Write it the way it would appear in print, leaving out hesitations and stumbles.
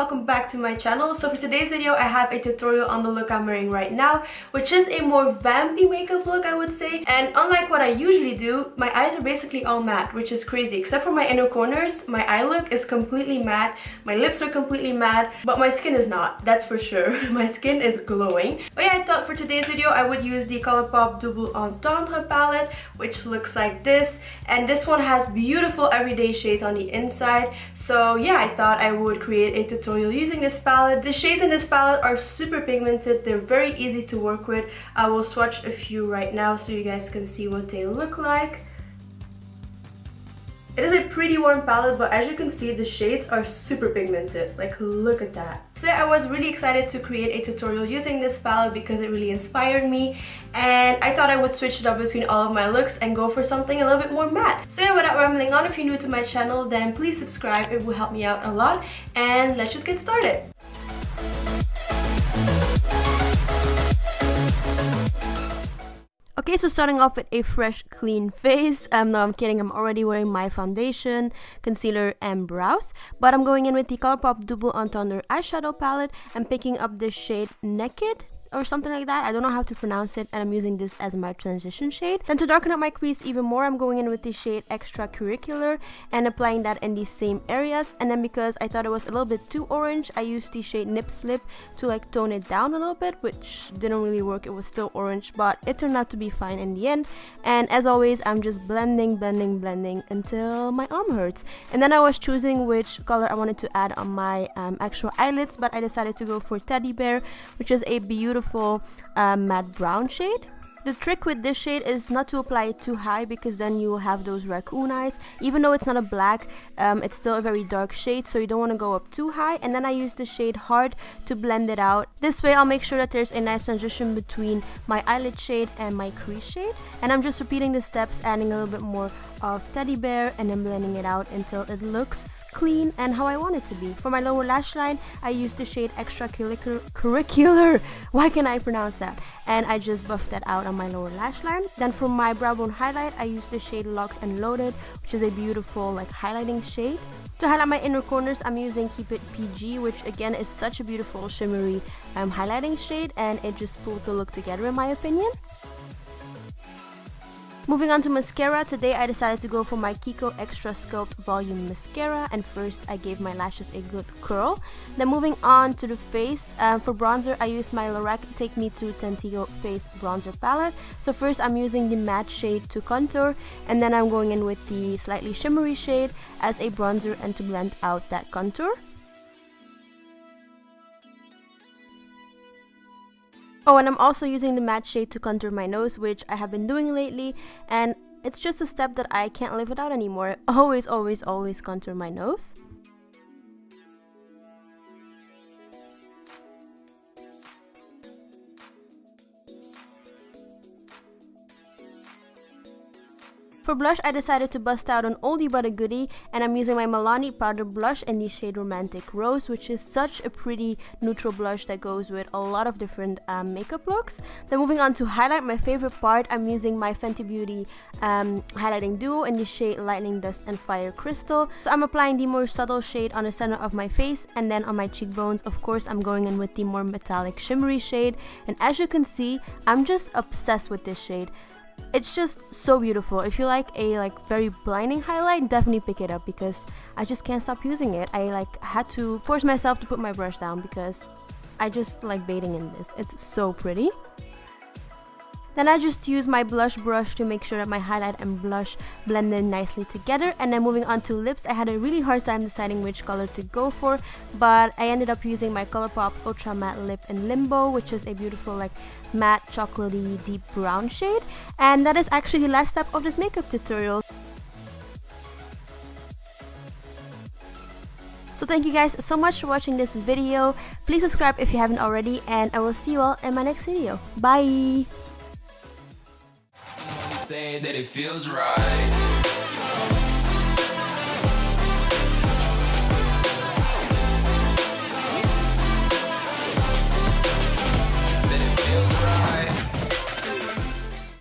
welcome back to my channel. So for today's video I have a tutorial on the look I'm wearing right now, which is a more vampy makeup look, I would say. And unlike what I usually do, my eyes are basically all matte, which is crazy. Except for my inner corners, my eye look is completely matte, my lips are completely matte, but my skin is not, that's for sure. My skin is glowing. But yeah, I thought for today's video I would use the Colourpop Double Entendre palette, which looks like this. And this one has beautiful everyday shades on the inside. So yeah, I thought I would create a tutorial using this palette. The shades in this palette are super pigmented. They're very easy to work with. I will swatch a few right now so you guys can see what they look like. It is a pretty warm palette, but as you can see, the shades are super pigmented. Like, look at that. So I was really excited to create a tutorial using this palette because it really inspired me. And I thought I would switch it up between all of my looks and go for something a little bit more matte. So yeah, without rambling on, if you're new to my channel, then please subscribe. It will help me out a lot. And let's just get started. Okay, so starting off with a fresh, clean face. No, I'm kidding. I'm already wearing my foundation, concealer, and brows. But I'm going in with the Colourpop Double Entendre eyeshadow palette and picking up the shade Naked or something like that. I don't know how to pronounce it, and I'm using this as my transition shade. Then to darken up my crease even more, I'm going in with the shade Extracurricular and applying that in these same areas. And then because I thought it was a little bit too orange, I used the shade Nip Slip to like tone it down a little bit, which didn't really work. It was still orange, but it turned out to be fine in the end. And as always, I'm just blending until my arm hurts. And then I was choosing which color I wanted to add on my actual eyelids, but I decided to go for Teddy Bear, which is a beautiful matte brown shade. The trick with this shade is not to apply it too high because then you will have those raccoon eyes. Even though it's not a black, it's still a very dark shade, so you don't want to go up too high. And then I use the shade Hard to blend it out. This way I'll make sure that there's a nice transition between my eyelid shade and my crease shade. And I'm just repeating the steps, adding a little bit more of Teddy Bear and then blending it out until it looks clean and how I want it to be. For my lower lash line, I used the shade Extracurricular. Why can't I pronounce that? And I just buffed that out on my lower lash line. Then for my brow bone highlight, I used the shade Locked and Loaded, which is a beautiful like highlighting shade. To highlight my inner corners, I'm using Keep It PG, which again is such a beautiful shimmery highlighting shade, and it just pulled the look together in my opinion. Moving on to mascara, today I decided to go for my Kiko Extra Sculpt Volume Mascara, and first I gave my lashes a good curl. Then moving on to the face, for bronzer I used my Lorac Take Me to Tantego Face Bronzer Palette. So first I'm using the matte shade to contour, and then I'm going in with the slightly shimmery shade as a bronzer and to blend out that contour. Oh, and I'm also using the matte shade to contour my nose, which I have been doing lately, and it's just a step that I can't live without anymore. Always contour my nose. For blush, I decided to bust out an oldie but a goodie, and I'm using my Milani powder blush in the shade Romantic Rose, which is such a pretty neutral blush that goes with a lot of different makeup looks. Then moving on to highlight, my favorite part, I'm using my Fenty Beauty highlighting duo in the shade Lightning Dust and Fire Crystal. So I'm applying the more subtle shade on the center of my face, and then on my cheekbones, of course, I'm going in with the more metallic shimmery shade. And as you can see, I'm just obsessed with this shade. It's just so beautiful. If you like a very blinding highlight, definitely pick it up because I just can't stop using it. I had to force myself to put my brush down because I just like bathing in this. It's so pretty. Then I just use my blush brush to make sure that my highlight and blush blend in nicely together. And then moving on to lips, I had a really hard time deciding which color to go for, but I ended up using my Colourpop Ultra Matte Lip in Limbo, which is a beautiful like matte chocolatey deep brown shade. And that is actually the last step of this makeup tutorial. So thank you guys so much for watching this video. Please subscribe if you haven't already, and I will see you all in my next video. Bye! Say that it feels right.